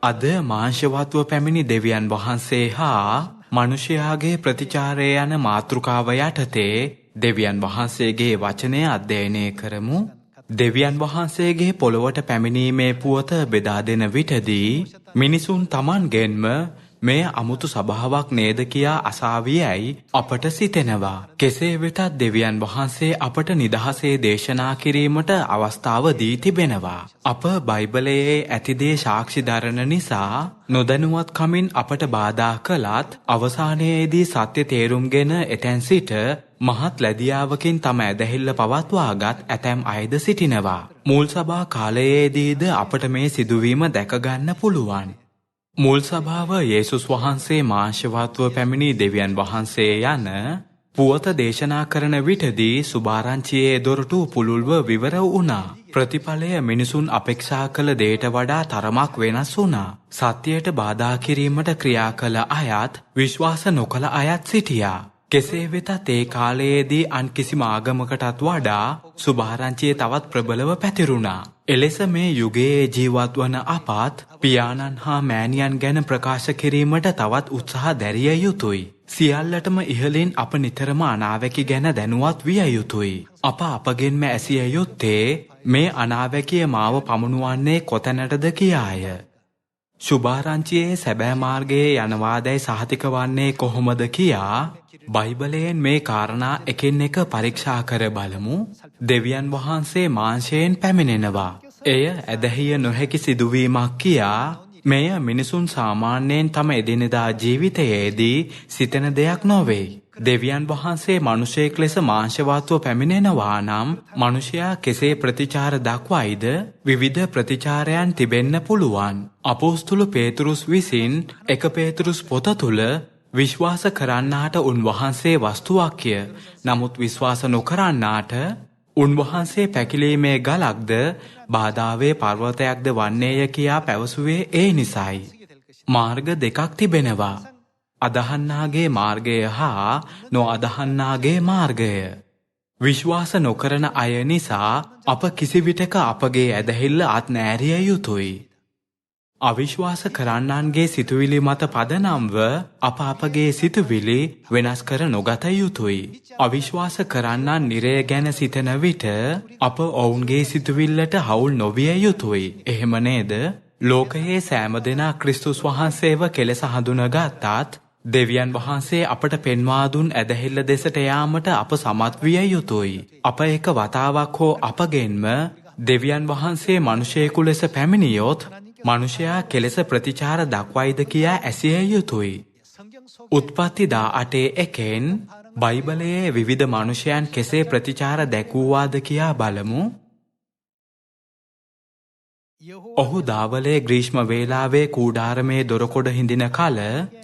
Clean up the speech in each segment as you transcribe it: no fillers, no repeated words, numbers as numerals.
අද මාංශවත්ව පැමිණි දෙවියන් වහන්සේ හා මනුෂ්‍යයාගේ ප්‍රතිචාරය යන මාතෘකාව යටතේ දෙවියන් වහන්සේගේ වචනය අධ්‍යයනය කරමු. දෙවියන් වහන්සේගේ පොළොවට පැමිණීමේ පුවත බෙදා දෙන විටදී මිනිසුන් Tamanගෙන්ම මේ අමුතු සභාවක් නේද කියා අසාවියයි අපට සිතෙනවා. කෙසේ වෙතත් දෙවියන් වහන්සේ අපට නිදහසේ දේශනා කිරීමට අවස්ථාව දී තිබෙනවා. අප බයිබලයේ ඇති දේ සාක්ෂි දරන නිසා නොදැනුවත් කමින් අපට බාධා කළත් අවසානයේදී සත්‍ය තේරුම්ගෙන එතෙන් සිට මහත් ලැබියාවකින් තම ඇදහිල්ල පවත්වාගත් ඇතැම් අයද සිටිනවා. මුල් සභා කාලයේදීද අපට මේ සිදුවීම දැක ගන්න පුළුවන්. මුල් සභාව යේසුස් වහන්සේ මාංශවත්ව පැමිණි දෙවියන් වහන්සේ යන පුවත දේශනා කරන විටදී සුභාරංචියේ දොරටු පුළුල්ව විවර වුණා. ප්‍රතිඵලය මිනිසුන් අපේක්ෂා කළ දේට වඩා තරමක් වෙනස් වුණා. සත්‍යයට බාධා කිරීමට ක්‍රියා කළ අයත් විශ්වාස නොකළ අයත් සිටියා. කෙසේ වෙතත් ඒ කාලයේදී අන් කිසිම ආගමකටත් වඩා සුභාරංචිය තවත් ප්‍රබලව පැතිරුණා. එලෙස මේ යුගයේ ජීවත් වන අපත් පියාණන් හා මෑණියන් ගැන ප්‍රකාශ කිරීමට තවත් උත්සාහ දැරිය යුතුයි. සියල්ලටම ඉහළින් අප නිතරම අනාවැකි ගැන දැනුවත් විය යුතුයි. අප අපගෙන්ම ඇසිය යුත්තේ මේ අනාවැකිය මාව පමුණුවන්නේ කොතැනටද කියාය. සුභාරංචියේ සැබෑ මාර්ගයේ යනවාදැයි සහතික වන්නේ කොහොමද කියා බයිබලයෙන් මේ කාරණා එකින් එක පරීක්ෂා කර බලමු. දෙවියන් වහන්සේ මාංශයෙන් පැමිණෙනවා. එය ඇදහිය නොහැකි සිදුවීමක් කියා මෙය මිනිසුන් සාමාන්‍යයෙන් තම එදිනෙදා ජීවිතයේදී සිතන දෙයක් නොවේ. දෙවියන් වහන්සේ මිනිසෙක් ලෙස මාංශවත්ව පැමිණෙනවා නම් මිනිසයා කෙසේ ප්‍රතිචාර දක්වයිද? විවිධ ප්‍රතිචාරයන් තිබෙන්න පුළුවන්. අපොස්තුල පේතුරුස් විසින් 1 පේතුරුස් පොත තුල විශ්වාස කරන්නාට උන්වහන්සේ වස්තුවක්ය. නමුත් විශ්වාස නොකරන්නාට උන්වහන්සේ පැකිලීමේ ගලක්ද බාධාවේ පර්වතයක්ද වන්නේය කියා පැවසුවේ ඒ නිසයි. මාර්ග දෙකක් තිබෙනවා. අදහන්නාගේ මාර්ගය හා නොඅදහන්නාගේ මාර්ගය. විශ්වාස නොකරන අය නිසා අප කිසිවිටක අපගේ ඇදහිල්ල අත් නෑරිය යුතුයි. අවිශ්වාස කරන්නන්ගේ සිතුවිලි මත පදනම්ව අප අපගේ සිතුවිලි වෙනස් කර නොගත යුතුයි. අවිශ්වාස කරන්නන් නිරය ගැන සිතන විට අප ඔවුන්ගේ සිතුවිල්ලට හවුල් නොවිය යුතුයි. එහෙම නේද? ලෝකයේ සෑම දෙනා ක්‍රිස්තුස් වහන්සේව කෙලෙස හඳුනගත්තත් දෙවියන් වහන්සේ අපට පෙන්වා දුන් ඇදහිල්ල දෙසට යාමට අප සමත් විය යුතුයි. අප එක වතාවක් හෝ අපගෙන්ම දෙවියන් වහන්සේ මිනිසෙකු ලෙස පැමිණියොත් මනුෂයා කෙලෙස ප්‍රතිචාර දක්වයිද කියා ඇසිය යුතුයි. උත්පත්ති 18:1 බයිබලයේ විවිධ මනුෂයන් කෙසේ ප්‍රතිචාර දැක්වුවාද කියා බලමු. ඔහු දාවලේ ග්‍රීෂ්ම වේලාවේ කූඩාරමේ දොරකොඩ හිඳින කල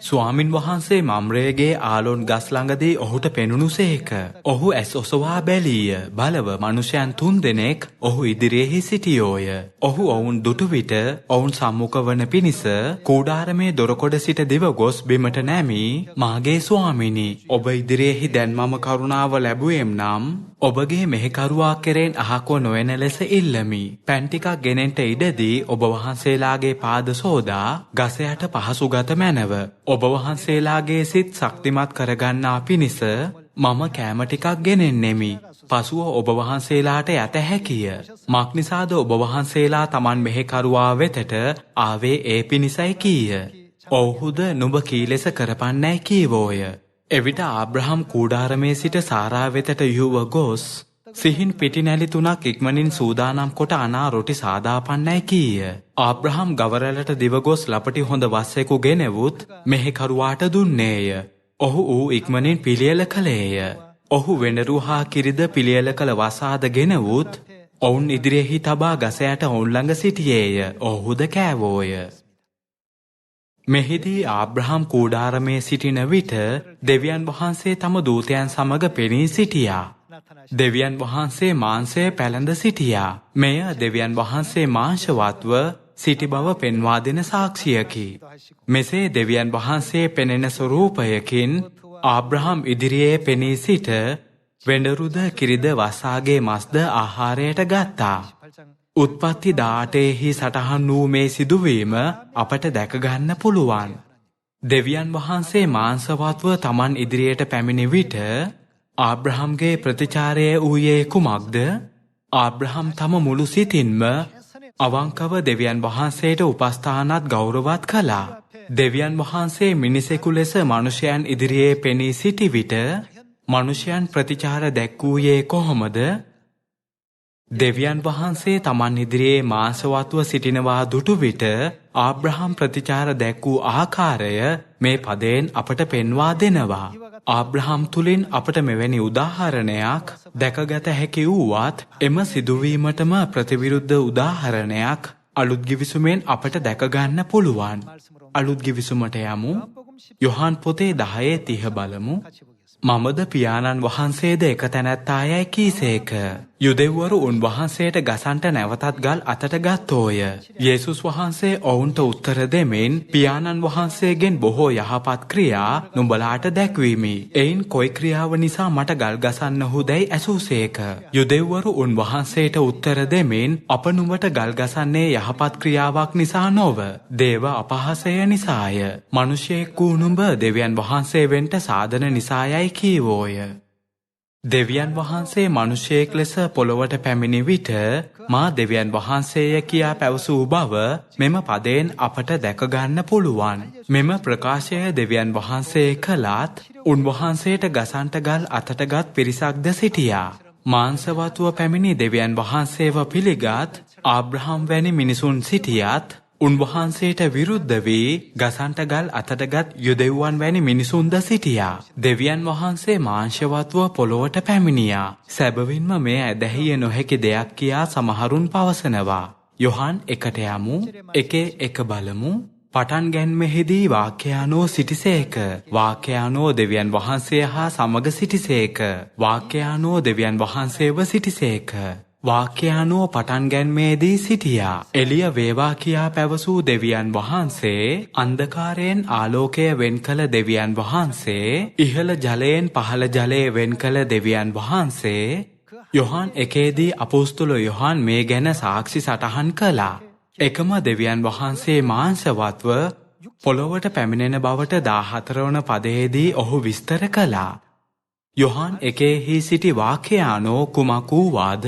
ස්වාමින් වහන්සේ මම්රේගේ ආලෝන් ගස් ළඟදී ඔහුට පෙනුණුසේක. ඔහු ඇස් ඔසවා බැලීය. බලව මනුෂයන් 3 දෙනෙක් ඔහු ඉදිරියෙහි සිටියෝය. ඔහු ඔවුන් දුටු විට ඔවුන් සම්මුඛ වන පිණිස කූඩාරමේ දොරකොඩ සිට දිව ගොස් බිමට නැමී, මාගේ ස්වාමිනි, ඔබ ඉදිරියෙහි දැන් මම කරුණාව ලැබුවෙම් නම් ඔබගේ මෙහෙකරුවා කෙරෙන් අහක්ව නොවන ලෙස ඉල්ලමි. පැන් ටිකක් ගෙනෙන්ට ඉඩදී ඔබ වහන්සේලාගේ පාද සෝදා ගස යට පහසු ගත මැනව. ඔබ වහන්සේලාගේ සිත් ශක්තිමත් කරගන්නා පිණිස මම කෑම ටිකක් ගෙනෙන්නෙමි. පසුව ඔබ වහන්සේලාට යත හැකිය. මක් නිසාද ඔබ වහන්සේලා Taman මෙහෙකරුවා වෙතට ආවේ ඒ පිණිසයි කීය. ඔව්හුද නුඹ කී ලෙස කරපන්නයි කීවෝය. එවිට ආබ්‍රහම් කූඩාරමේ සිට සාරා වෙතට යුව ගොස් සිහින් පිටි නැලි 3ක් ඉක්මනින් සූදානම් කොට අනා රොටි සාදාපන්නයි කීය. ආබ්‍රහම් ගවරලට දිව ගොස් ලපටි හොඳ වස්සෙකු ගෙනෙවුත් මෙහෙකරුවාට දුන්නේය. ඔහු ඌ ඉක්මනින් පිළියෙල කළේය. ඔහු වෙඬරු හා කිරිද පිළියෙල කළ වසාද ගෙනවුත් ඔවුන් ඉදිරියෙහි තබා ගස යට ඔවුන් ළඟ සිටියේය. ඔහුද කෑවෝය. මෙහිදී ආබ්‍රහම් කූඩාරමේ සිටින විට දෙවියන් වහන්සේ තම දූතයන් සමග පෙනී සිටියා. දෙවියන් වහන්සේ මාංශය පැළඳ සිටියා. මෙය දෙවියන් වහන්සේ මාංශවත්ව සිටි බව පෙන්වා දෙන සාක්ෂියකි. මෙසේ දෙවියන් වහන්සේ පෙනෙන ස්වරූපයකින් ආබ්‍රහම් ඉදිරියේ පෙනී සිට වෙඬරුද කිරිද වසාගේ මස්ද ආහාරයට ගත්තා. උත්පත්ති 18 සටහන් වූ මේ සිදුවීම අපට දැක ගන්න පුළුවන්. දෙවියන් වහන්සේ මාංශවත්ව Taman ඉදිරියට පැමිණි විට ආබ්‍රහම්ගේ ප්‍රතිචාරය වූයේ කුමක්ද? ආබ්‍රහම් තම මුළු සිතින්ම අවංකව දෙවියන් වහන්සේට උපස්ථානත් ගෞරවත් කළා. දෙවියන් වහන්සේ මිනිසෙකු ලෙස මිනිසයන් ඉදිරියේ පෙනී සිටි විට මිනිසයන් ප්‍රතිචාර දැක්වූයේ කොහොමද? දෙවියන් වහන්සේ Taman ඉදිරියේ මාංශවත්ව සිටිනවා දුටු විට ආබ්‍රහම් ප්‍රතිචාර දැක්වූ ආකාරය මේ පදයෙන් අපට පෙන්වා දෙනවා. ආබ්‍රහම් තුලින් අපට මෙවැනි උදාහරණයක් දැකගත හැකි වුවත් එම සිදුවීමටම ප්‍රතිවිරුද්ධ උදාහරණයක් අලුත් ගිවිසුමෙන් අපට දැක ගන්න පුළුවන්. අලුත් ගිවිසුමට යමු. යොහාන් පොතේ 10:30 බලමු. මමද පියාණන් වහන්සේද එක තැනැත්තායයි කීසේක. යුදෙව්වරු උන්වහන්සේට ගසන්ට නැවතත් ගල් අතට ගත්තෝය. යේසුස් වහන්සේ ඔවුන්ට උත්තර දෙමින් පියාණන් වහන්සේගෙන් බොහෝ යහපත් ක්‍රියා නුඹලාට දැක්වීමි. එයින් කොයි ක්‍රියාව නිසා මට ගල් ගසන්නහුදැයි ඇසූසේක. යුදෙව්වරු උන්වහන්සේට උත්තර දෙමින් අප නුඹට ගල් ගසන්නේ යහපත් ක්‍රියාවක් නිසා නොව දේව අපහාසය නිසාය. මිනිසෙක් වූ නුඹ දෙවියන් වහන්සේ වෙන්ට සාධන නිසායයි කීවෝය. දෙවියන් වහන්සේ මිනිසෙක් ලෙස පොළොවට පැමිණි විට මා දෙවියන් වහන්සේය කියා පැවසූ බව මෙම පදයෙන් අපට දැක ගන්න පුළුවන්. මෙම ප්‍රකාශය දෙවියන් වහන්සේ කළත් උන්වහන්සේට ගසන්ට ගල් අතටගත් පිරිසක්ද සිටියා. මාංශවත්ව පැමිණි දෙවියන් වහන්සේව පිළිගත් ආබ්‍රහම් වැනි මිනිසුන් සිටියත් උන්වහන්සේට විරුද්ධ වී ගසන්ට ගල් අතටගත් යුදෙව්වන් වැනි මිනිසුන්ද සිටියා. දෙවියන් වහන්සේ මාංශවත්ව පොළොවට පැමිණියා. සැබවින්ම මේ ඇදහිය නොහැකි දෙයක් කියා සමහරුන් පවසනවා. යොහාන් 1ට යමු. 1:1 බලමු. පටන් ගැන්මෙහිදී වාක්‍යයන්ෝ සිටිසේක. වාක්‍යයන්ෝ දෙවියන් වහන්සේ හා සමග සිටිසේක. වාක්‍යයන්ෝ දෙවියන් වහන්සේව සිටිසේක. වාක්‍යයන්ෝ පටන් ගැන්මේදී සිටියා. එළිය වේවා කියා පැවසූ දෙවියන් වහන්සේ, අන්ධකාරයෙන් ආලෝකය වෙන් කළ දෙවියන් වහන්සේ, ඉහළ ජලයෙන් පහළ ජලය වෙන් කළ දෙවියන් වහන්සේ. යොහාන් 1දී අපොස්තල යොහාන් මේ ගැන සාක්ෂි සටහන් කළා. එකම දෙවියන් වහන්සේ මාංශවත්ව පොළොවට පැමිණෙන බවට 14 වන පදයේදී ඔහු විස්තර කළා. යොහාන් 1හි සිටි වාක්‍යයන්ෝ කුමක් වූවාද?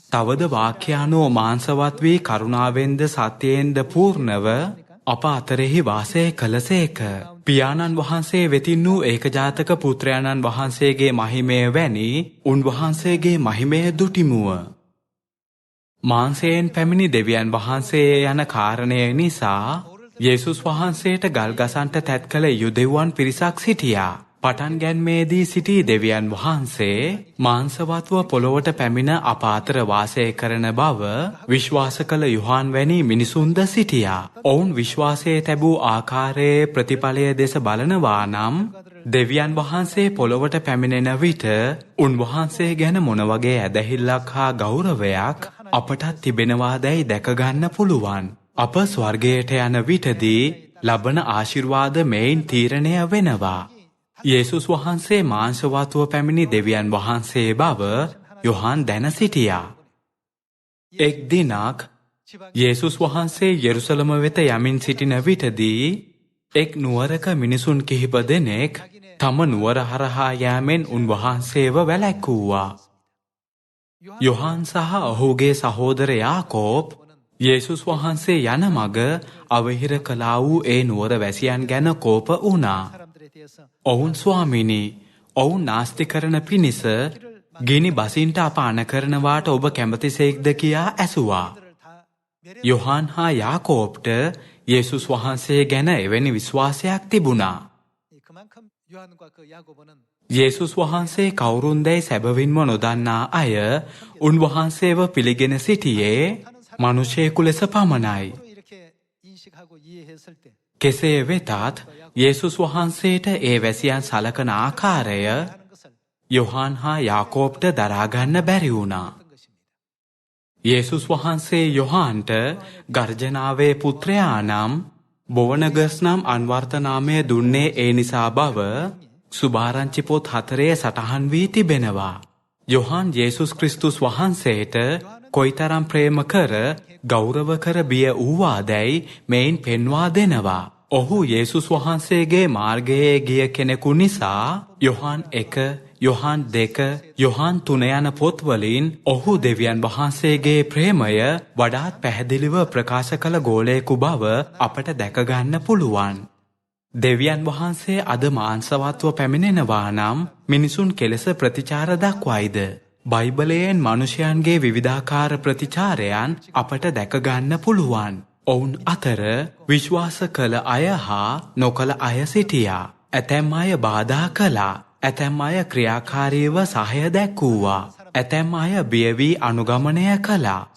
තවද වාක්‍යයන්ෝ මාංශවත් වී කරුණාවෙන්ද සත්‍යයෙන්ද පූර්ණව අප අතරෙහි වාසය කළසේක. පියාණන් වහන්සේ වෙතින් වූ ඒකජාතක පුත්‍රයාණන් වහන්සේගේ මහිමය වැනි උන්වහන්සේගේ මහිමය දුටිමුව. මාංශයෙන් පැමිණි දෙවියන් වහන්සේ යන කාරණය නිසා යේසුස් වහන්සේට ගල් ගසන්ට තැත් කළ යුදෙව්වන් පිරිසක් සිටියා. පටන් ගැන්මේදී සිටි දෙවියන් වහන්සේ මාංශවත්ව පොළොවට පැමිණ අප අතර වාසය කරන බව විශ්වාස කළ යොහාන් වැනි මිනිසුන්ද සිටියා. ඔවුන් විශ්වාසයේ තැබූ ආකාරයේ ප්‍රතිඵලය දෙස බලනවා නම් දෙවියන් වහන්සේ පොළොවට පැමිණෙන විට උන්වහන්සේ ගැන මොන වගේ ඇදහිල්ලක් හා ගෞරවයක් අපටත් තිබෙනවාදැයි දැක ගන්න පුළුවන්. අප ස්වර්ගයට යන විටදී ලබන ආශිර්වාද මෙයින් තීරණය වෙනවා. යේසුස් වහන්සේ මාංශවත්ව පැමිණි දෙවියන් වහන්සේ බව යොහාන් දැන සිටියා. එක් දිනක් යේසුස් වහන්සේ යෙරුසලම වෙත යමින් සිටින විටදී එක් නුවරක මිනිසුන් කිහිප දෙනෙක් තම නුවර හරහා යෑමෙන් උන්වහන්සේව වැළැක්වුවා. යොහාන් සහ ඔහුගේ සහෝදර යාකෝබ් යේසුස් වහන්සේ යන මග අවහිර කළා වූ ඒ නුවර වැසියන් ගැන කෝප වුණා. ඔවුන් ස්වාමිනී, ඔවුන් නාස්ති කරන පිණිස ගිනි බසින්ට අප අණ කරනවාට ඔබ කැමතිසේක්ද කියා ඇසුවා. යොහාන් හා යාකෝබ්ට යේසුස් වහන්සේ ගැන එවැනි විශ්වාසයක් තිබුණා. යේසුස් වහන්සේ කවුරුන්දැයි සැබවින්ම නොදන්නා අය උන්වහන්සේව පිළිගෙන සිටියේ මනුෂ්‍යයෙකු ලෙස පමණයි. කෙසේ වෙතත් යේසුස් වහන්සේට ඒ වැසියන් සලකන ආකාරය යොහාන් හා යාකෝබ්ට දරාගන්න බැරි වුණා. යේසුස් වහන්සේ යොහාන්ට ගර්ජනාවේ පුත්‍රයා නම් බොවනගස් නම් අන්වර්ථ නාමය දුන්නේ ඒ නිසා බව සුභාරංචි පොත් 4 සටහන් වී තිබෙනවා. යොහාන් යේසුස් ක්‍රිස්තුස් වහන්සේට කොයිතරම් ප්‍රේම කර ගෞරව කර බිය වූවාදැයි මෙයින් පෙන්වා දෙනවා. ඔහු යේසුස් වහන්සේගේ මාර්ගයේ ගිය කෙනෙකු නිසා යොහාන් 1, යොහාන් 2, යොහාන් 3 යන පොත්වලින් ඔහු දෙවියන් වහන්සේගේ ප්‍රේමය වඩාත් පැහැදිලිව ප්‍රකාශ කළ ගෝලයෙකු බව අපට දැක ගන්න පුළුවන්. දෙවියන් වහන්සේ අද මාංශවත්ව පැමිණෙනවා නම් මිනිසුන් කෙලෙස ප්‍රතිචාර දක්වයිද? බයිබලයෙන් මනුෂ්‍යයන්ගේ විවිධාකාර ප්‍රතිචාරයන් අපට දැක ගන්න පුළුවන්. ඔවුන් අතර විශ්වාස කළ අය හා නොකළ අය සිටියා. ඇතැම් අය බාධා කළා. ඇතැම් අය ක්‍රියාකාරීව සහය දැක්වුවා. ඇතැම් අය බිය වී අනුගමනය කළා.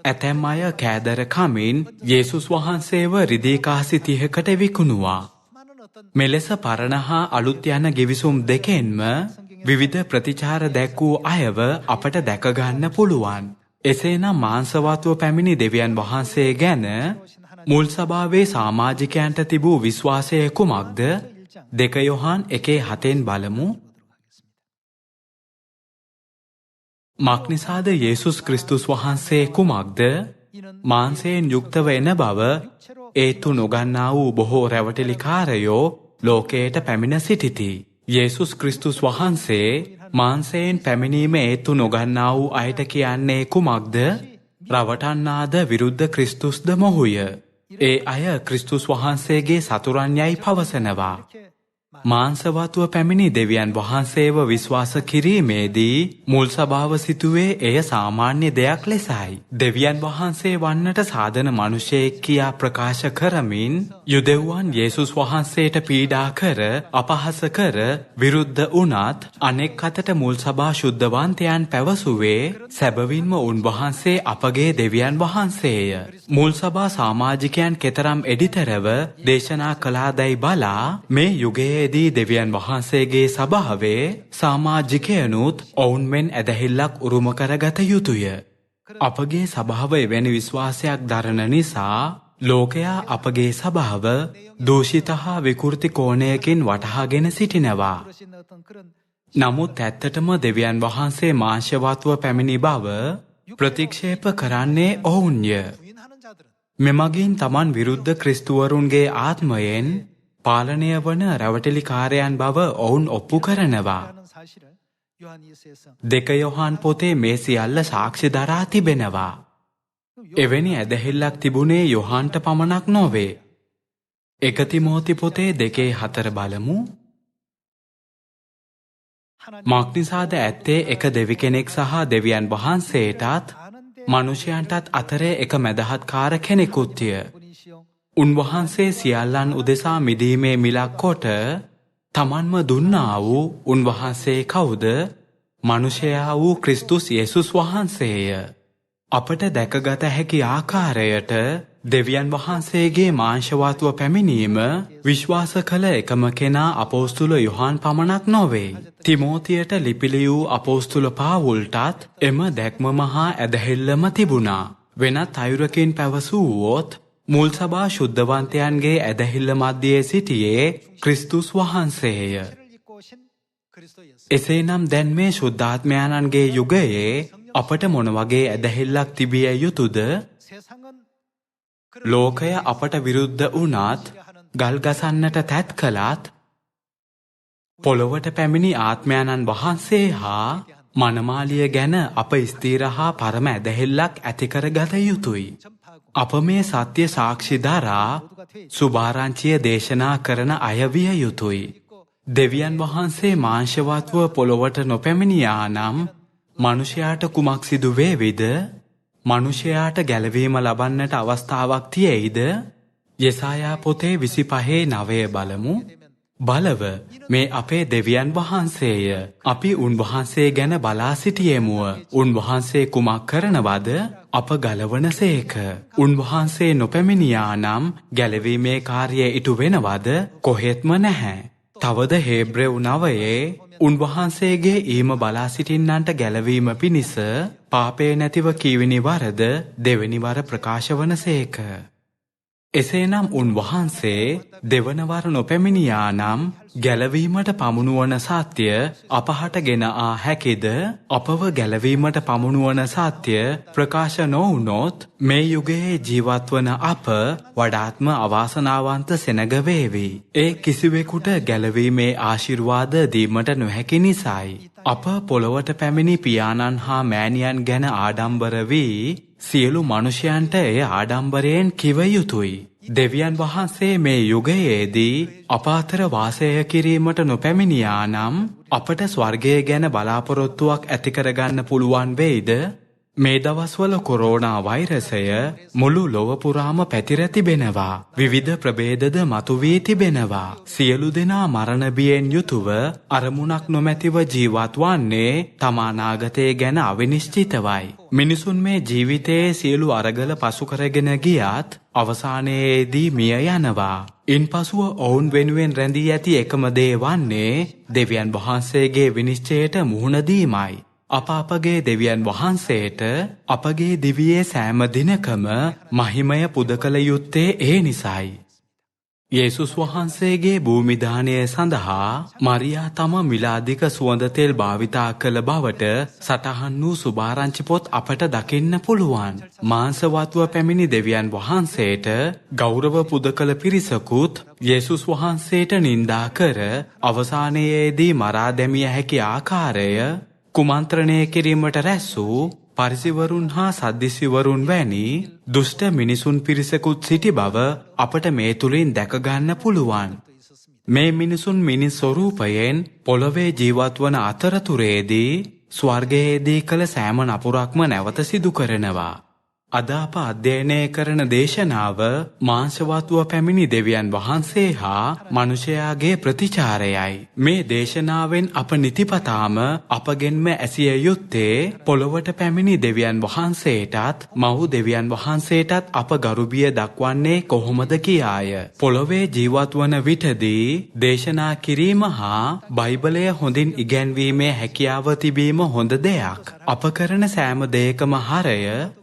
ඇතැම් අය කෑදර කමින් යේසුස් වහන්සේව රිදී කාසි 30කට විකුණුවා. මෙලෙස පරණ හා අලුත් යන ගිවිසුම් දෙකෙන්ම විවිධ ප්‍රතිචාර දැක්වූ අයව අපට දැක ගන්න පුළුවන්. එසේනම් මාංශවත්ව පැමිණි දෙවියන් වහන්සේ ගැන මුල් සභාවේ සමාජිකයන්ට තිබූ විශ්වාසය කුමක්ද? 2 යොහාන් 1:7 බලමු. මක්නිසාද යේසුස් ක්‍රිස්තුස් වහන්සේ කුමක්ද? මාංශයෙන් යුක්තව එන බව ඒතු නොගන්නා වූ බොහෝ රැවටිලිකාරයෝ ලෝකයට පැමිණ සිටිති. යේසුස් ක්‍රිස්තුස් වහන්සේ මාංශයෙන් පැමිණීම ඒතු නොගන්නා වූ අයට කියන්නේ කුමක්ද? රවටන්නාද විරුද්ධ ක්‍රිස්තුස්ද මොහුය. ඒ අය ක්‍රිස්තුස් වහන්සේගේ සතුරන් යයි පවසනවා. මාංශවත්ව පැමිණි දෙවියන් වහන්සේව විශ්වාස කිරීමේදී මුල් සභාව සිතුවේ එය සාමාන්‍ය දෙයක් ලෙසයි. දෙවියන් වහන්සේ වන්නට සාදන මිනිසෙක් කියා ප්‍රකාශ කරමින් යුදෙව්වන් යේසුස් වහන්සේට පීඩා කර අපහාස කර විරුද්ධ වුණත් අනෙක් අතට මුල් සභා ශුද්ධවන්තයන් පැවසුවේ සැබවින්ම උන්වහන්සේ අපගේ දෙවියන් වහන්සේය. මුල් සභා සමාජිකයන් කෙතරම් එඩිතරව දේශනා කළාදැයි බලා මේ යුගයේ දී දෙවියන් වහන්සේගේ සභාවේ සමාජිකයනුත් ඔවුන් මෙන් ඇදහිල්ලක් උරුම කරගත යුතුය. අපගේ සභාව එවැනි විශ්වාසයක් දරන නිසා ලෝකයා අපගේ සභාව දූෂිත හා විකෘති කෝණයකින් වටහාගෙන සිටිනවා. නමුත් ඇත්තටම දෙවියන් වහන්සේ මාංශවත්ව පැමිණි බව ප්‍රතික්ෂේප කරන්නේ ඔවුන්ය. මෙමගින් තමන් විරුද්ධ ක්‍රිස්තුවරුන්ගේ ආත්මයෙන් පාලනය වන රැවටිලිකාරයන් බව ඔවුන් ඔප්පු කරනවා. 2 යොහාන් පොතේ මේ සියල්ල සාක්ෂි දරා තිබෙනවා. එවැනි ඇදහිල්ලක් තිබුණේ යොහාන්ට පමණක් නොවේ. 1 තිමෝති පොතේ 2:4 බලමු. මක්නිසාද ඇත්තේ එක දෙවි කෙනෙක් සහ දෙවියන් වහන්සේටත් මනුෂ්‍යයන්ටත් අතරේ එක මැදහත්කාර කෙනෙකුත්ය. උන්වහන්සේ සියල්ලන් උදෙසා මිදීමේ මිලක් කොට තමන්ම දුන්නා වූ උන්වහන්සේ කවුද? මනුෂ්‍යයා වූ ක්‍රිස්තුස් යේසුස් වහන්සේය. අපට දැකගත හැකි ආකාරයට දෙවියන් වහන්සේගේ මාංශවත්ව පැමිණීම විශ්වාස කළ එකම කෙනා අපෝස්තුල යොහාන් පමණක් නොවේ. තිමෝතියට ලිපි ලියූ අපෝස්තුල පාවුල්ටත් එම දැක්මම හා ඇදහිල්ලම තිබුණා. වෙනත් අයුරකින් පැවසුවොත් මුල් සභා ශුද්ධවන්තයන්ගේ ඇදහිල්ල මැදයේ සිටියේ ක්‍රිස්තුස් වහන්සේය. එසේනම් දැන් මේ ශුද්ධාත්මයන්ගේ යුගයේ අපට මොන වගේ ඇදහිල්ලක් තිබිය යුතුද? ලෝකය අපට විරුද්ධ වුණත්, ගල් ගසන්නට තැත් කළත්, පොළොවට පැමිණි ආත්මයන්න් වහන්සේ හා මනමාලිය ගැන අප ස්ථීර හා පරම ඇදහිල්ලක් ඇති කරගත යුතුයි. අප මේ සත්‍ය සාක්ෂි දරා සුභාරංචිය දේශනා කරන අය විය යුතුයි. දෙවියන් වහන්සේ මාංශවත්ව පොළොවට නොපැමිණියා නම් මනුෂ්‍යයාට කුමක් සිදු වේවිද? මනුෂ්‍යයාට ගැලවීම ලබන්නට අවස්ථාවක් තියෙයිද? යෙසායා පොතේ 25:9 බලමු. බලව මේ අපේ දෙවියන් වහන්සේය. අපි උන්වහන්සේ ගැන බලා සිටියෙමුව. උන්වහන්සේ කුමක් කරනවද? අප ගලවනසේක. උන්වහන්සේ නොපැමිණියා නම් ගැලවීමේ කාර්යය ඉටු වෙනවද? කොහෙත්ම නැහැ. තවද හේබ්‍රෙව් 9 උන්වහන්සේගේ ඊම බලා සිටින්නන්ට ගැලවීම පිණිස පාපේ නැතිව කීවෙනි වරද දෙවෙනි වර ප්‍රකාශ වනසේක. එසේනම් උන්වහන්සේ දෙවනවර නොපැමිණියා නම් ගැලවීමට පමුණුවන සත්‍ය අපහට ගෙන ආ හැකිද? අපව ගැලවීමට පමුණුවන සත්‍ය ප්‍රකාශ නොවුනොත් මේ යුගයේ ජීවත්වන අප වඩාත්ම අවාසනාවන්ත සෙනග වේවි. ඒ කිසිවෙකුට ගැලවීමේ ආශිර්වාද දීමට නොහැකි නිසායි. අප පොළොවට පැමිණි පියාණන් හා මෑණියන් ගැන ආඩම්බර වී සියලු මනුෂ්‍යයන්ට එය ආඩම්බරයෙන් කිව යුතුයි. දෙවියන් වහන්සේ මේ යුගයේදී අප අතර වාසය කිරීමට නොපැමිණියා නම් අපට ස්වර්ගය ගැන බලාපොරොත්තුවක් ඇති කරගන්න පුළුවන් වෙයිද? මේ දවස්වල කොරෝනා වෛරසය මුළු ලොව පුරාම පැතිර තිබෙනවා. විවිධ ප්‍රභේදද මතුවී තිබෙනවා. සියලු දෙනා මරණ බියෙන් යුතුව අරමුණක් නොමැතිව ජීවත් වන්නේ තමා නාගතය ගැන අවිනිශ්චිතවයි. මිනිසුන් මේ ජීවිතයේ සියලු අරගල පසු කරගෙන ගියත් අවසානයේදී මිය යනවා. ඉන්පසුව ඔවුන් වෙනුවෙන් රැඳී ඇති එකම දේ වන්නේ දෙවියන් වහන්සේගේ විනිශ්චයට මුහුණ දීමයි. අපගේ දෙවියන් වහන්සේට අපගේ දිවියේ සෑම දිනකම මහිමය පුද කළ යුත්තේ ඒ නිසායි. යේසුස් වහන්සේගේ භූමිදානය සඳහා මරියා තම මිලාදික සුවඳ තෙල් භාවිතා කළ බවට සටහන් වූ සුභාරංචි පොත් අපට දකින්න පුළුවන්. මාංශවත්ව පැමිණි දෙවියන් වහන්සේට ගෞරව පුද කළ පිරිසකුත් යේසුස් වහන්සේට නින්දා කර අවසානයේදී මරා දැමිය හැකි ආකාරය කුමන්ත්‍රණය කිරීමට රැස් වූ පරිසිවරුන් හා සද්දිසිවරුන් වැනි දුෂ්ට මිනිසුන් පිරිසකුත් සිටි බව අපට මේ තුලින් දැක ගන්න පුළුවන්. මේ මිනිසුන් මිනිස් ස්වරූපයෙන් පොළොවේ ජීවත් වන අතරතුරේදී ස්වර්ගයේදී කළ සෑම නපුරක්ම නැවත සිදු කරනවා. අද අප අධ්‍යයනය කරන දේශනාව මාංශවත්ව පැමිණි දෙවියන් වහන්සේ හා මනුෂයාගේ ප්‍රතිචාරයයි. මේ දේශනාවෙන් අප නිතිපතාම අපගෙන්ම ඇසිය යුත්තේ පොළොවට පැමිණි දෙවියන් වහන්සේටත් මව් දෙවියන් වහන්සේටත් අප ගරුබිය දක්වන්නේ කොහොමද කියාය. පොළොවේ ජීවත් වන විටදී දේශනා කිරීම හා බයිබලය හොඳින් ඉගැන්වීමේ හැකියාව තිබීම හොඳ දෙයක්. අප කරන සෑම දෙයකම හරය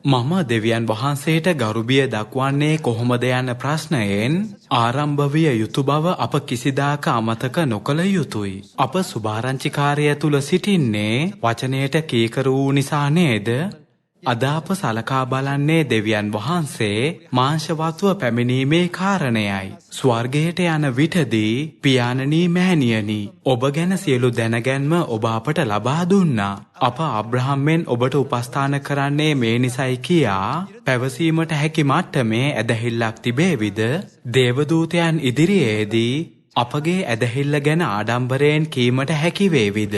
මම දෙවියන් වහන්සේට ගරුබිය දක්වන්නේ කොහොමද යන ප්‍රශ්නයෙන් ආරම්භ විය යුතු බව අප කිසිදාක අමතක නොකළ යුතුයි. අප සුභාරංචිකාරය තුල සිටින්නේ වචනයට කීකරු වූ නිසා නේද? අද අප සලකා බලන්නේ දෙවියන් වහන්සේ මාංශවත්ව පැමිණීමේ කාරණයයි. ස්වර්ගයට යන විටදී පියාණනි මෑණියනි ඔබ ගැන සියලු දැනගැන්ම ඔබ අපට ලබා දුන්නා. අප අබ්‍රහම්ෙන් ඔබට උපස්ථාන කරන්නේ මේ නිසයි කියා පැවසීමට හැකි මට්ටමේ ඇදහිල්ලක් තිබේවිද? දේවදූතයන් ඉදිරියේදී අපගේ ඇදහිල්ල ගැන ආඩම්බරයෙන් කීමට හැකි වේවිද?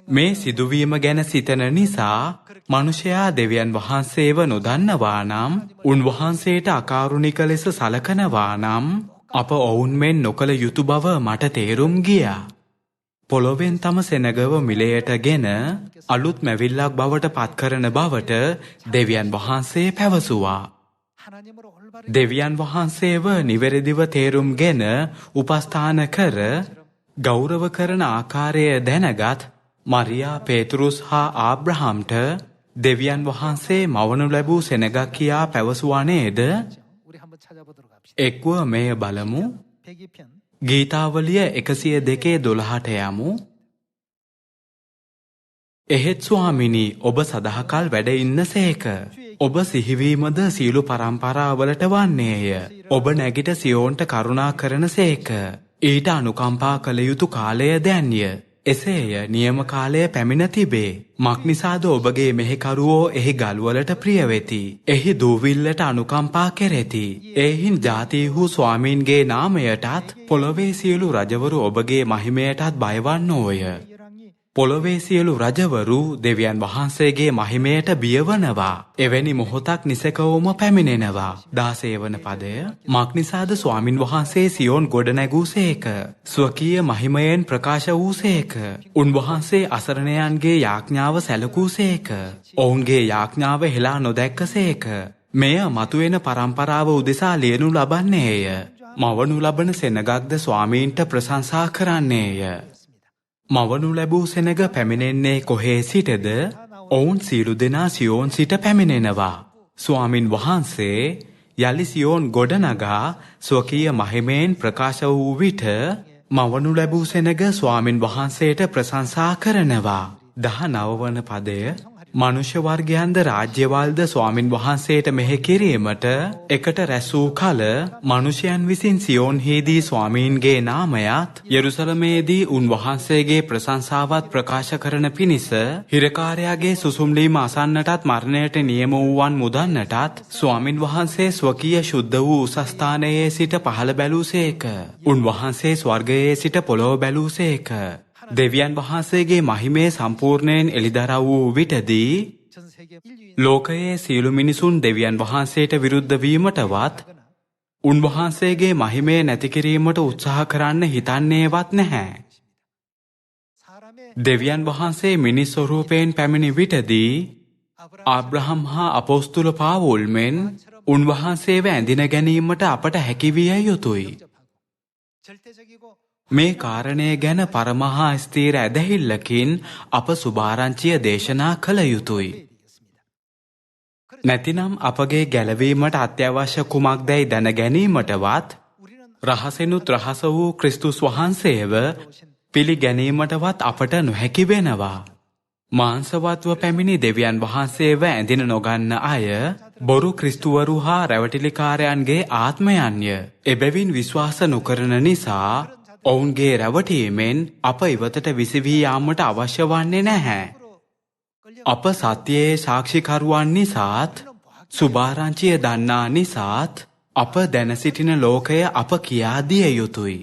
මේ සිදුවීම ගැන සිතන නිසා මනුෂයා දෙවියන් වහන්සේව නොදන්නවා නම් උන්වහන්සේට අකාරුණික ලෙස සලකනවා නම් අප ඔවුන් මෙන් නොකළ යුතු බව මට තේරුම් ගියා. පොළොවෙන් තම සෙනගව මිලයටගෙන අලුත් මැවිල්ලක් බවට පත් කරන බවට දෙවියන් වහන්සේ පැවසුවා. දෙවියන් වහන්සේව නිවැරදිව තේරුම්ගෙන උපස්ථාන කර ගෞරව කරන ආකාරය දැනගත් මරියා පේතුරුස් හා ආබ්‍රහම්ට දෙවියන් වහන්සේ මවනු ලැබූ සෙනගක් කියා පැවසුවා නේද? එක්ව මෙය බලමු. ගීතාවලිය 102:12ට යමු. එහෙත් ස්වාමිනී ඔබ සදහකල් වැඩ ඉන්නසේක. ඔබ සිහිවීමද සීලු පරම්පරාවලට වන්නේය. ඔබ නැගිට සියෝන්ට කරුණා කරනසේක. ඊට අනුකම්පා කළ යුතු කාලය දැන්ය. එසේය නියම කාලය පැමිණ තිබේ. මක්නිසාද ඔබගේ මෙහෙකරුවෝ එහි ගල්වලට ප්‍රිය වෙති. එහි දූවිල්ලට අනුකම්පා කෙරෙති. එයින් ජාතීහු ස්වාමීන්ගේ නාමයටත් පොළොවේ සියලු රජවරු ඔබගේ මහිමයටත් බයවන්නෝය. පොළොවේ සියලු රජවරු දෙවියන් වහන්සේගේ මහිමයට බියවනවා. එවැනි මොහොතක් නිසකවම පැමිණෙනවා. 16 වන පදය. මක්නිසාද ස්වාමින් වහන්සේ සියෝන් ගොඩ නැගූසේක. ස්වකීය මහිමයෙන් ප්‍රකාශ වූසේක. උන්වහන්සේ අසරණයන්ගේ යාඥාව සැලකූසේක. ඔවුන්ගේ යාඥාව හෙලා නොදැක්කසේක. මෙය මතුවෙන පරම්පරාව උදෙසා ලියනු ලබන්නේය. මවනු ලබන සෙනගක්ද ස්වාමීන්ට ප්‍රශංසා කරන්නේය. මවනු ලැබූ සෙනග පැමිණෙන්නේ කොහේ සිටද? ඔවුන් සියලු දෙනා සියෝන් සිට පැමිණෙනවා. ස්වාමින් වහන්සේ යලි සියෝන් ගොඩනගා ස්වකීය මහිමයෙන් ප්‍රකාශ වූ විට මවනු ලැබූ සෙනග ස්වාමින් වහන්සේට ප්‍රශංසා කරනවා. 19 වන පදය මනුෂ්‍ය වර්ගයන්ද රාජ්‍යවල්ද ස්වාමින් වහන්සේට මෙහෙ කිරීමට එකට රැස් වූ කල මනුෂ්‍යයන් විසින් සියෝන්හිදී ස්වාමීන්ගේ නාමයත් යෙරුසලමේදී උන්වහන්සේගේ ප්‍රශංසාවත් ප්‍රකාශ කරන පිණිස හිරකාරයාගේ සුසුම්ලීම අසන්නටත් මරණයට නියම වූවන් මුදන්නටත් ස්වාමින් වහන්සේ ස්වකීය ශුද්ධ වූ උසස්ථානයේ සිට පහළ බැලූසේක. උන්වහන්සේ ස්වර්ගයේ සිට පොළොව බැලූසේක. දෙවියන් වහන්සේගේ මහිමේ සම්පූර්ණයෙන් එළිදරව් වූ විටදී ලෝකයේ සියලු මිනිසුන් දෙවියන් වහන්සේට විරුද්ධ වීමටවත් උන්වහන්සේගේ මහිමේ නැති කිරීමට උත්සාහ කරන්න හිතන්නේවත් නැහැ. දෙවියන් වහන්සේ මිනිස් ස්වරූපයෙන් පැමිණි විටදී ආබ්‍රහම් හා අපොස්තුල පාවුල් මෙන් උන්වහන්සේව ඇඳින ගැනීමට අපට හැකිවිය යුතුයි. මේ කාරණය ගැන පරමහා ස්ථීර ඇදහිල්ලකින් අප සුභාරංචිය දේශනා කළ යුතුයි. නැතිනම් අපගේ ගැලවීමට අත්‍යවශ්‍ය කුමක්දැයි දැන ගැනීමටවත් රහසෙනුත් රහස වූ ක්‍රිස්තුස් වහන්සේව පිළිගැනීමටවත් අපට නොහැකි වෙනවා. මාංශවත්ව පැමිණි දෙවියන් වහන්සේව ඇඳින නොගන්න අය බොරු ක්‍රිස්තුවරු හා රැවටිලිකාරයන්ගේ ආත්මයන්ය. එබැවින් විශ්වාස නොකරන නිසා ඔවුන්ගේ රැවටීමෙන් අප ඉවතට විසවී යාමට අවශ්‍ය වන්නේ නැහැ. අප සත්‍යයේ සාක්ෂිකරුවන් නිසාත් සුභාරංචිය දන්නා නිසාත් අප දැන සිටින ලෝකය අප කියා දිය යුතුයි.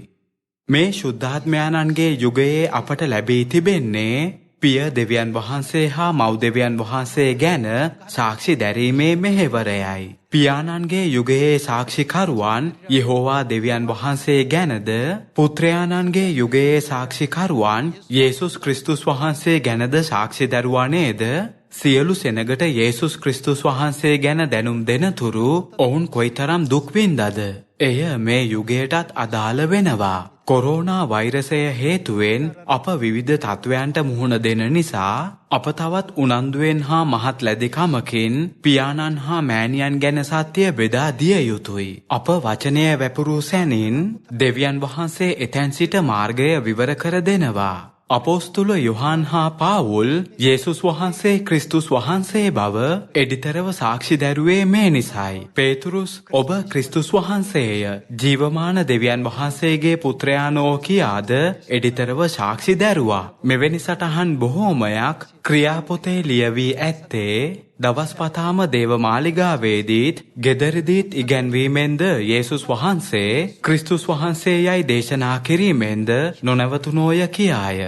මේ ශුද්ධාත්මයන්ගේ යුගයේ අපට ලැබී තිබෙන්නේ පිය දෙවියන් වහන්සේ හා මව් දෙවියන් වහන්සේ ගැන සාක්ෂි දැරීමේ මෙහෙවරයයි. පියාණන්ගේ යුගයේ සාක්ෂිකරුවන් යෙහෝවා දෙවියන් වහන්සේ ගැනද පුත්‍රයාණන්ගේ යුගයේ සාක්ෂිකරුවන් යේසුස් ක්‍රිස්තුස් වහන්සේ ගැනද සාක්ෂි දරුවා නේද? සියලු සෙනගට යේසුස් ක්‍රිස්තුස් වහන්සේ ගැන දැනුම් දෙනතුරු ඔවුන් කොයිතරම් දුක් විඳද? එය මේ යුගයටත් අදාළ වෙනවා. කොරෝනා වෛරසය හේතුවෙන් අප විවිධ තත්වයන්ට මුහුණ දෙන නිසා අප තවත් උනන්දුවෙන් හා මහත් ලැබිකමකින් පියාණන් හා මෑණියන් ගැන සත්‍ය බෙදා දිය යුතුයි. අප වචනය වැපුරු සැනින් දෙවියන් වහන්සේ එතැන් සිට මාර්ගය විවර කර දෙනවා. අපොස්තුල යොහාන් හා පාවුල් යේසුස් වහන්සේ ක්‍රිස්තුස් වහන්සේ බව එඩිතරව සාක්ෂි දැරුවේ මේ නිසයි. පේතුරුස් ඔබ ක්‍රිස්තුස් වහන්සේය ජීවමාන දෙවියන් වහන්සේගේ පුත්‍රයානෝ කියාද එඩිතරව සාක්ෂි දැරුවා. මෙවැනි සටහන් බොහෝමයක් ක්‍රියාපොතේ ලියවී ඇත්තේ දවස් පතාම දේව මාලිගාවේදීත් ගෙදරදීත් ඉගැන්වීමෙන්ද යේසුස් වහන්සේ ක්‍රිස්තුස් වහන්සේ යයි දේශනා කිරීමෙන්ද නොනැවතුනෝය කියාය.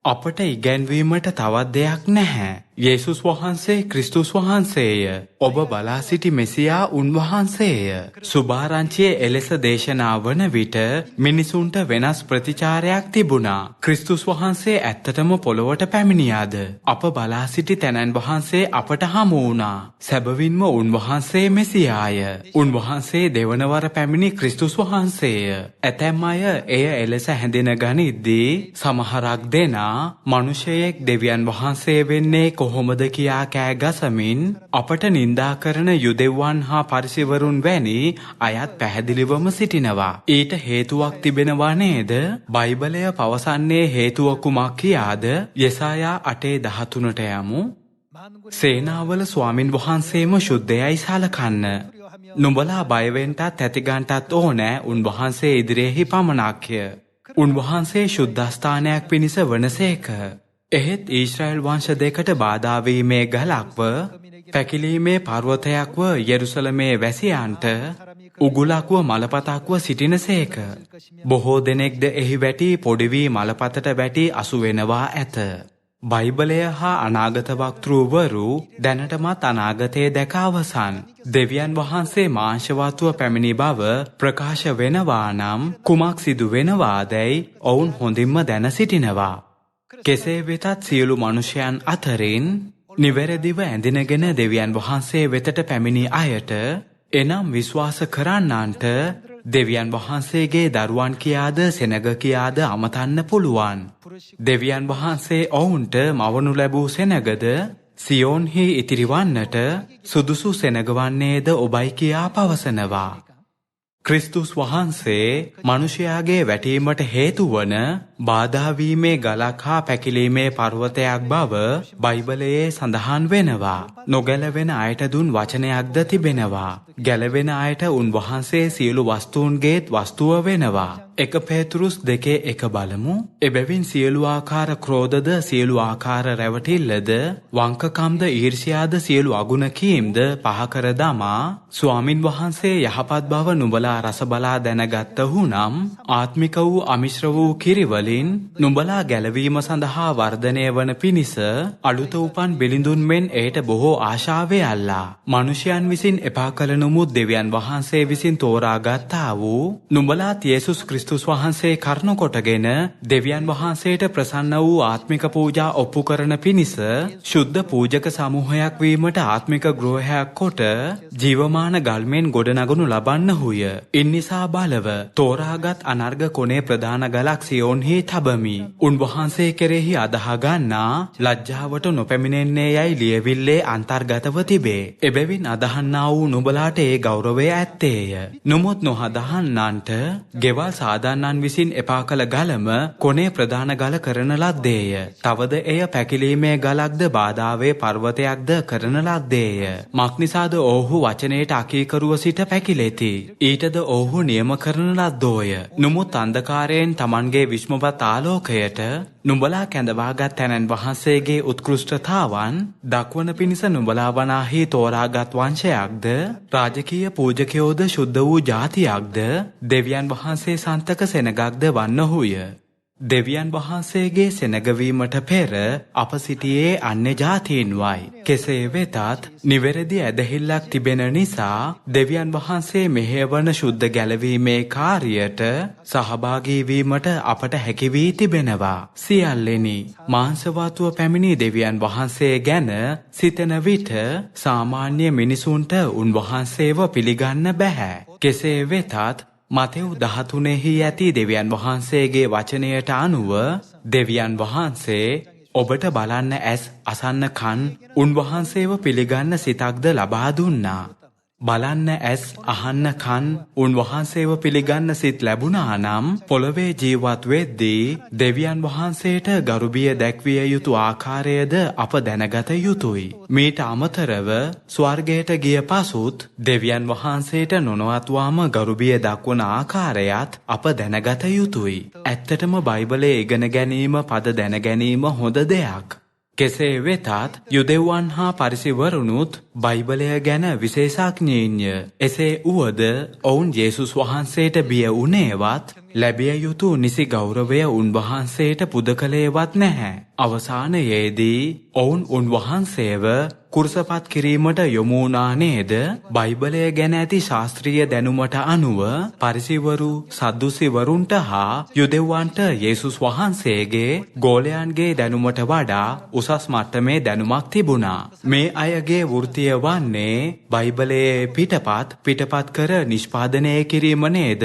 අපට ඉගැන්වීමට තවත් දෙයක් නැහැ. යේසුස් වහන්සේ ක්‍රිස්තුස් වහන්සේය. ඔබ බලා සිටි මෙසියා උන්වහන්සේය. සුභාරංචියේ එලෙස දේශනා වන විට මිනිසුන්ට වෙනස් ප්‍රතිචාරයක් තිබුණා. ක්‍රිස්තුස් වහන්සේ ඇත්තටම පොළොවට පැමිණියාද? අප බලා සිටි තැනැන් වහන්සේ අපට හමු වුණා. සැබවින්ම උන්වහන්සේ මෙසියාය. උන්වහන්සේ දෙවනවර පැමිණි ක්‍රිස්තුස් වහන්සේය. ඇතැම් අය එය එලෙස හැඳින ගනිද්දී සමහරක් දෙනා මනුෂ්‍යයෙක් දෙවියන් වහන්සේ වෙන්නේ කොහොමද කියා කෑ ගසමින් අපට නින්දා කරන යුදෙව්වන් හා පරිසවරුන් වැනි අයත් පැහැදිලිවම සිටිනවා. ඊට හේතුවක් තිබෙනවා නේද? බයිබලය පවසන්නේ හේතුව කුමක් කියාද? යෙසායා 8:13ට යමු. සේනාවල ස්වාමින් වහන්සේම ශුද්ධයයි සලකන්න. නුඹලා බය වෙන්නත් ඇතිගන්ටත් ඕනෑ උන්වහන්සේ ඉදිරියේහි පමණක්ය. උන්වහන්සේ ශුද්ධස්ථානයක් පිණිස වනසේක. එහෙත් ඊශ්‍රායල් වංශ දෙකට බාධා වීමේ ගලක්ව පැකිලීමේ පර්වතයක්ව යෙරුසලමේ වැසියන්ට උගුලක්ව මලපතක්ව සිටිනසේක. බොහෝ දෙනෙක්ද එහි වැටි පොඩි වී මලපතට වැටි අසු වෙනවා ඇත. බයිබලය හා අනාගත වක්තෘවරු දැනටමත් අනාගතයේ දැක අවසන්. දෙවියන් වහන්සේ මාංශවත්ව පැමිණි බව ප්‍රකාශ වෙනවා නම් කුමක් සිදු වෙනවාදැයි ඔවුන් හොඳින්ම දැන සිටිනවා. කෙසේ වෙතත් සියලු මනුෂ්‍යයන් අතරින් නිවැරදිව ඇඳිනගෙන දෙවියන් වහන්සේ වෙතට පැමිණි අයට එනම් විශ්වාස කරන්නන්ට දෙවියන් වහන්සේගේ දරුවන් කියාද සෙනග කියාද අමතන්න පුළුවන්. දෙවියන් වහන්සේ ඔවුන්ට මවනු ලැබූ සෙනගද සියෝන්හි ඉතිරිවන්නට සුදුසු සෙනගවන්නේද ඔබයි කියා පවසනවා. ක්‍රිස්තුස් වහන්සේ මනුෂයාගේ වැටීමට හේතුවන බාධාවීමේ ගලක් හා පැකිලීමේ පර්වතයක් බව බයිබලයේ සඳහන් වෙනවා. නොගැලවෙන අයට දුන් වචනයක්ද තිබෙනවා. ගැලවෙන අයට උන්වහන්සේ සියලු වස්තුන්ගේත් වස්තුව වෙනවා. 1 පේතුරුස් 2:1 බලමු. එබැවින් සියලු ආකාර ක්‍රෝධද සියලු ආකාර රැවටිල්ලද වංකකම්ද ඊර්ෂ්‍යාද සියලු අගුණ කීම්ද පහකර දමා ස්වාමින් වහන්සේ යහපත් බව නුඹලා රස බලා දැනගත්තහු නම් ආත්මික වූ අමිශ්‍ර වූ කිරිවලින් නුඹලා ගැලවීම සඳහා වර්ධනය වන පිණිස අලුත උපන් බිලිඳුන් මෙන් එයට බොහෝ ආශාවේ අල්ලා මනුෂ්‍යයන් විසින් එපා කළ නමුත් දෙවියන් වහන්සේ විසින් තෝරාගත්තා වූ නුඹලාත් යේසුස් ක්‍රිස්තුස් වහන්සේ කරුණ කොටගෙන දෙවියන් වහන්සේට ප්‍රසන්න වූ ආත්මික පූජා ඔප්පු කරන පිණිස ශුද්ධ පූජක සමූහයක් වීමට ආත්මික ගෘහයක් කොට ජීවමාන ගල්මෙන් ගොඩනගනු ලබන්නහුය. ඉන්නිසා බලව තෝරාගත් අනර්ග කොනේ ප්‍රධාන ගලක් සියෝන්හි තබමි. උන්වහන්සේ කෙරෙහි අදහ ගන්නා ලජ්ජාවට නොපැමිණෙන්නේ යයි ලියවිල්ලේ අන්තර්ගතව තිබේ. එබැවින් අදහන්නා වූ නුඹලාට ඒ ගෞරවය ඇත්තේය. නමුත් නොහදහන්නන්ට ගෙවල් සාදාන්නන් විසින් එපා කළ ගලම කොනේ ප්‍රධාන ගල කරන ලද්දේය. තවද එය පැකිලීමේ ගලක්ද බාධාවේ පර්වතයක්ද කරන ලද්දේය. මක්නිසාද ඔවුහු වචනයට අකීකරුව සිට පැකිලෙති. ඊටද ඔවුහු නියම කරන ලද්දෝය. නමුත් අන්ධකාරයෙන් තමන්ගේ විශ්මවත් ආලෝකයට නුඹලා කැඳවාගත් තැනන් වහන්සේගේ උත්කෘෂ්ඨතාවන් දක්වන පිණිස නුඹලා වනාහි තෝරාගත් වංශයක්ද රාජකීය පූජකයෝද ශුද්ධ වූ ජාතියක්ද දෙවියන් වහන්සේ සන්තක සෙනගක්ද වන්නහුය. දෙවියන් වහන්සේගේ සෙනගවීමට පෙර අප සිටියේ අන්‍ය ජාතීන්වයි. කෙසේ වෙතත් නිවැරදි ඇදහිල්ලක් තිබෙන නිසා දෙවියන් වහන්සේ මෙහෙයවන ශුද්ධ ගැලවීමේ කාර්යයට සහභාගී වීමට අපට හැකි වී තිබෙනවා. සියල්ලෙනි මාංශවත්ව පැමිණි දෙවියන් වහන්සේ ගැන සිතන විට සාමාන්‍ය මිනිසුන්ට උන්වහන්සේව පිළිගන්න බැහැ. කෙසේ වෙතත් මතෙව් 13 ඇති දෙවියන් වහන්සේගේ වචනයට අනුව දෙවියන් වහන්සේ ඔබට බලන්න ඇස් අසන්න කන් උන්වහන්සේව පිළිගන්න සිතක්ද ලබා දුන්නා. බලන්න ඇස් අහන්න කන් උන්වහන්සේව පිළිගන්න සිත් ලැබුණා නම් පොළවේ ජීවත් වෙද්දී දෙවියන් වහන්සේට ගරුබිය දැක්විය යුතු ආකාරයද අප දැනගත යුතුයි. මීට අමතරව ස්වර්ගයට ගිය පසුත් දෙවියන් වහන්සේට නොනවත්වාම ගරුබිය දක්වන ආකාරයත් අප දැනගත යුතුයි. ඇත්තටම බයිබලයේ ඉගෙන ගැනීම පද දැන ගැනීම හොඳ දෙයක්. කෙසේ වෙතත් යුදෙව්වන් හා පරිසෙවරුනුත් බයිබලය ගැන විශේෂඥයින්ය. එසේ වුවද ඔවුන් යේසුස් වහන්සේට බිය වුණේවත් ලැබිය යුතු නිසි ගෞරවය උන්වහන්සේට පුද කළේවත් නැහැ. අවසානයේදී ඔවුන් උන්වහන්සේව කුරුසපත් කිරීමට යොමු වුණා නේද? බයිබලය ගැන ඇති ශාස්ත්‍රීය දැනුමට අනුව පරිසෙවරු සද්දුසිවරුන්ට හා යුදෙව්වන්ට යේසුස් වහන්සේගේ ගෝලයන්ගේ දැනුමට වඩා උසස් මට්ටමේ දැනුමක් තිබුණා. මේ අයගේ වෘත්තිය වන්නේ බයිබලයේ පිටපත් කර නිෂ්පාදනය කිරීම නේද?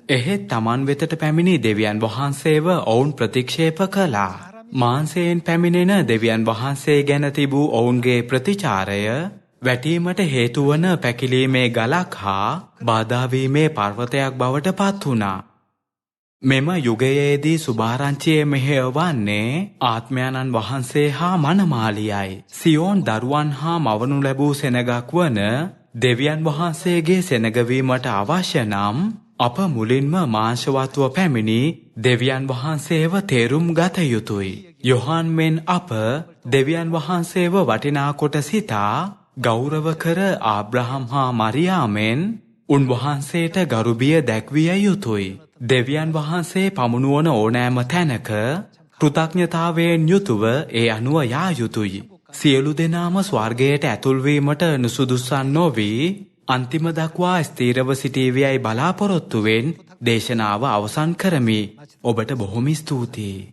එහෙත් තමන් වෙතට පැමිණි දෙවියන් වහන්සේව ඔවුන් ප්‍රතික්ෂේප කළා. මාංශයෙන් පැමිණෙන දෙවියන් වහන්සේ ගැන තිබූ ඔවුන්ගේ ප්‍රතිචාරය වැටීමට හේතුවන පැකිලීමේ ගලක් හා බාධාවීමේ පර්වතයක් බවට පත් වුණා. මෙම යුගයේදී සුභාරංචියේ මෙහෙයවන්නේ ආත්මයන්න් වහන්සේ හා මනමාලියයි. සියෝන් දරුවන් හා මවනු ලැබූ සෙනගක් වන දෙවියන් වහන්සේගේ සෙනගවීමට අවශ්‍ය නම් අප මුලින්ම මාංශවත්ව පැමිණි දෙවියන් වහන්සේව තේරුම් ගත යුතුයි. යොහාන් මෙන් අප දෙවියන් වහන්සේව වටිනා කොට සිතා ගෞරව කර ආබ්‍රහම් හා මරියාමෙන් උන්වහන්සේට ගරුබිය දැක්විය යුතුයි. දෙවියන් වහන්සේ පමුණුවන ඕනෑම තැනක කෘතඥතාවයෙන් යුතුව ඒ අනුව යා යුතුයි. සියලු දෙනාම ස්වර්ගයට ඇතුල්වීමට නුසුදුසන් නොවී අන්තිම දක්වා ස්ථීරව සිටීවියයි බලාපොරොත්තුවෙන් දේශනාව අවසන් කරමි. ඔබට බොහොම ස්තුතියි.